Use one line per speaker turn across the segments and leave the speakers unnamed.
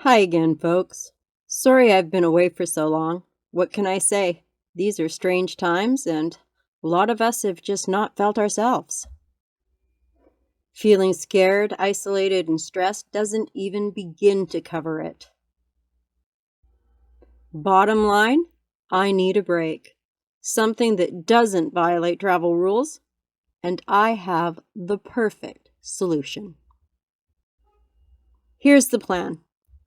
Hi again, folks. Sorry I've been away for so long. What can I say? These are strange times, and a lot of us have just not felt ourselves. Feeling scared, isolated, and stressed doesn't even begin to cover it. Bottom line, I need a break. Something that doesn't violate travel rules, and I have the perfect solution. Here's the plan.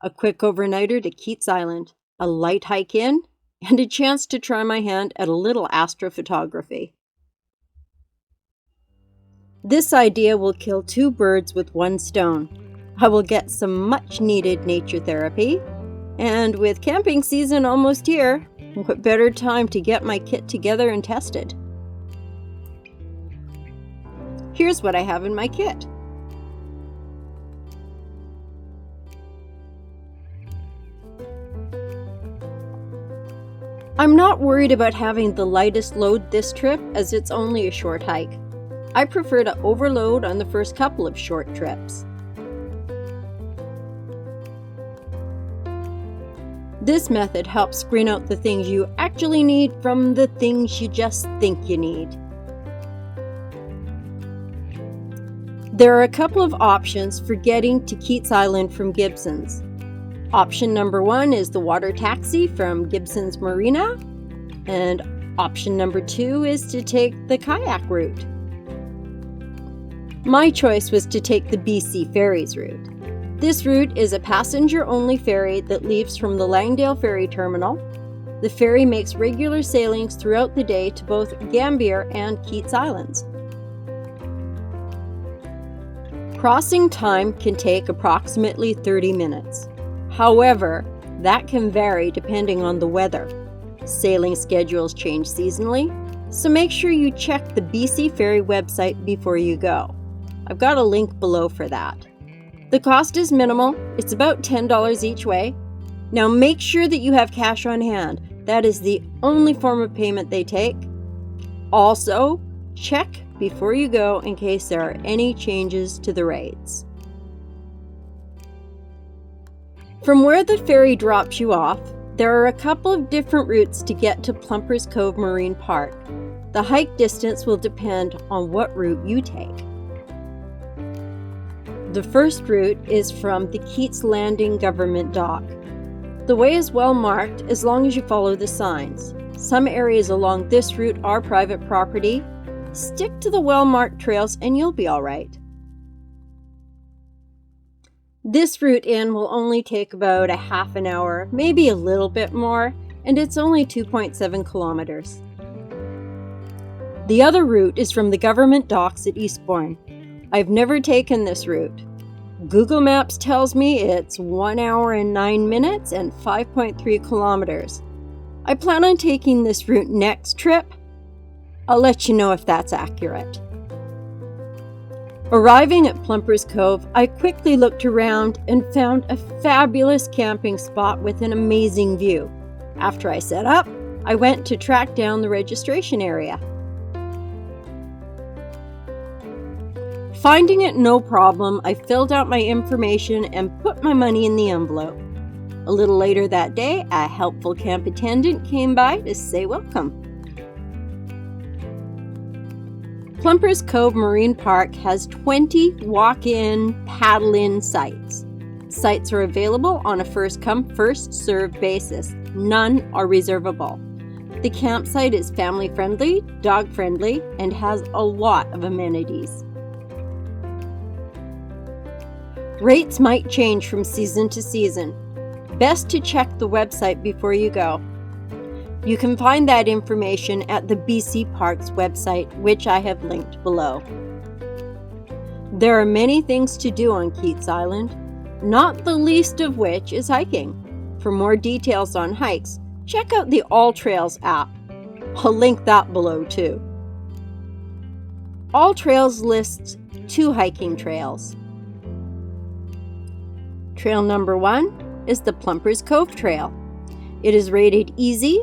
A quick overnighter to Keats Island, a light hike in, and a chance to try my hand at a little astrophotography. This idea will kill two birds with one stone. I will get some much-needed nature therapy, and with camping season almost here, what better time to get my kit together and tested? Here's what I have in my kit. I'm not worried about having the lightest load this trip, as it's only a short hike. I prefer to overload on the first couple of short trips. This method helps screen out the things you actually need from the things you just think you need. There are a couple of options for getting to Keats Island from Gibson's. Option number 1 is the water taxi from Gibson's Marina, and option number 2 is to take the kayak route. My choice was to take the BC Ferries route. This route is a passenger-only ferry that leaves from the Langdale ferry terminal. The ferry makes regular sailings throughout the day to both Gambier and Keats Islands. Crossing time can take approximately 30 minutes. However, that can vary depending on the weather. Sailing schedules change seasonally, so make sure you check the BC Ferry website before you go. I've got a link below for that. The cost is minimal. It's about $10 each way. Now make sure that you have cash on hand. That is the only form of payment they take. Also, check before you go in case there are any changes to the rates. From where the ferry drops you off, there are a couple of different routes to get to Plumpers Cove Marine Park. The hike distance will depend on what route you take. The first route is from the Keats Landing Government Dock. The way is well marked as long as you follow the signs. Some areas along this route are private property. Stick to the well-marked trails and you'll be all right. This route in will only take about a half an hour, maybe a little bit more, and it's only 2.7 kilometers. The other route is from the government docks at Eastbourne. I've never taken this route. Google Maps tells me it's 1 hour and 9 minutes and 5.3 kilometers. I plan on taking this route next trip. I'll let you know if that's accurate. Arriving at Plumpers Cove, I quickly looked around and found a fabulous camping spot with an amazing view. After I set up, I went to track down the registration area. Finding it no problem, I filled out my information and put my money in the envelope. A little later that day, a helpful camp attendant came by to say welcome. Plumpers Cove Marine Park has 20 walk-in, paddle-in sites. Sites are available on a first-come, first-served basis. None are reservable. The campsite is family-friendly, dog-friendly, and has a lot of amenities. Rates might change from season to season. Best to check the website before you go. You can find that information at the BC Parks website, which I have linked below. There are many things to do on Keats Island, not the least of which is hiking. For more details on hikes, check out the All Trails app. I'll link that below too. All Trails lists 2 hiking trails. Trail number 1 is the Plumpers Cove Trail. It is rated easy,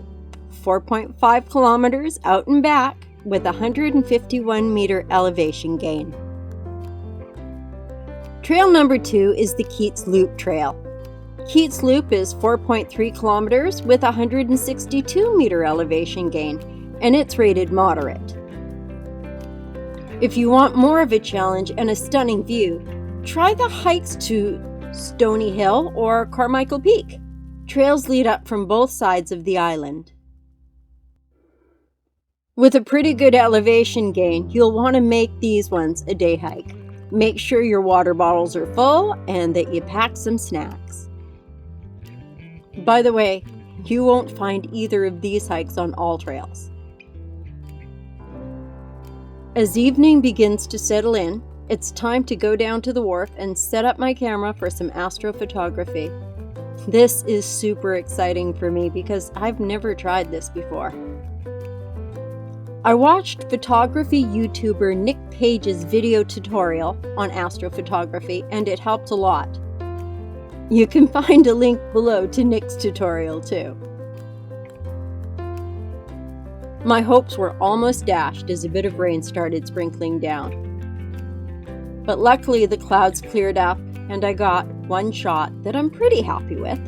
4.5 kilometers out and back with 151 meter elevation gain. Trail number 2 is the Keats Loop Trail. Keats Loop is 4.3 kilometers with 162-meter elevation gain, and it's rated moderate. If you want more of a challenge and a stunning view, try the hikes to Stony Hill or Carmichael Peak. Trails lead up from both sides of the island. With a pretty good elevation gain, you'll want to make these ones a day hike. Make sure your water bottles are full and that you pack some snacks. By the way, you won't find either of these hikes on all trails. As evening begins to settle in, it's time to go down to the wharf and set up my camera for some astrophotography. This is super exciting for me because I've never tried this before. I watched photography YouTuber Nick Page's video tutorial on astrophotography, and it helped a lot. You can find a link below to Nick's tutorial too. My hopes were almost dashed as a bit of rain started sprinkling down. But luckily the clouds cleared up and I got one shot that I'm pretty happy with.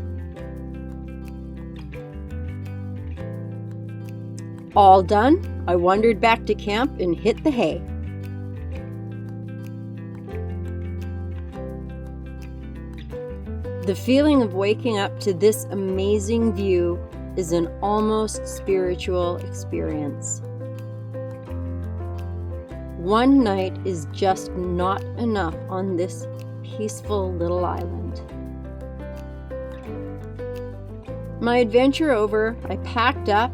All done, I wandered back to camp and hit the hay. The feeling of waking up to this amazing view is an almost spiritual experience. One night is just not enough on this peaceful little island. My adventure over, I packed up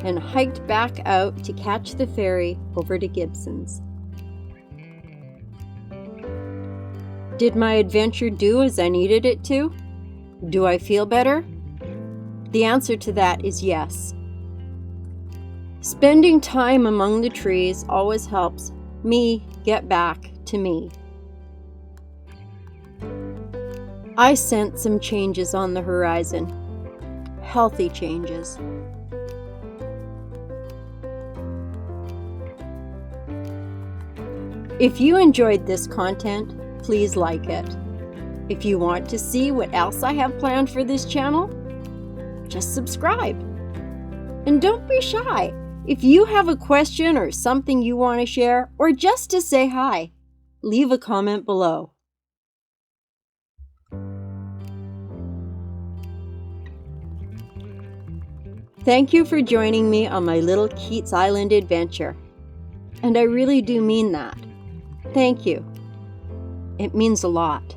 and hiked back out to catch the ferry over to Gibson's. Did my adventure do as I needed it to? Do I feel better? The answer to that is yes. Spending time among the trees always helps me get back to me. I sense some changes on the horizon. Healthy changes. If you enjoyed this content, please like it. If you want to see what else I have planned for this channel, just subscribe. And don't be shy. If you have a question or something you want to share, or just to say hi, leave a comment below. Thank you for joining me on my little Keats Island adventure. And I really do mean that. Thank you. It means a lot.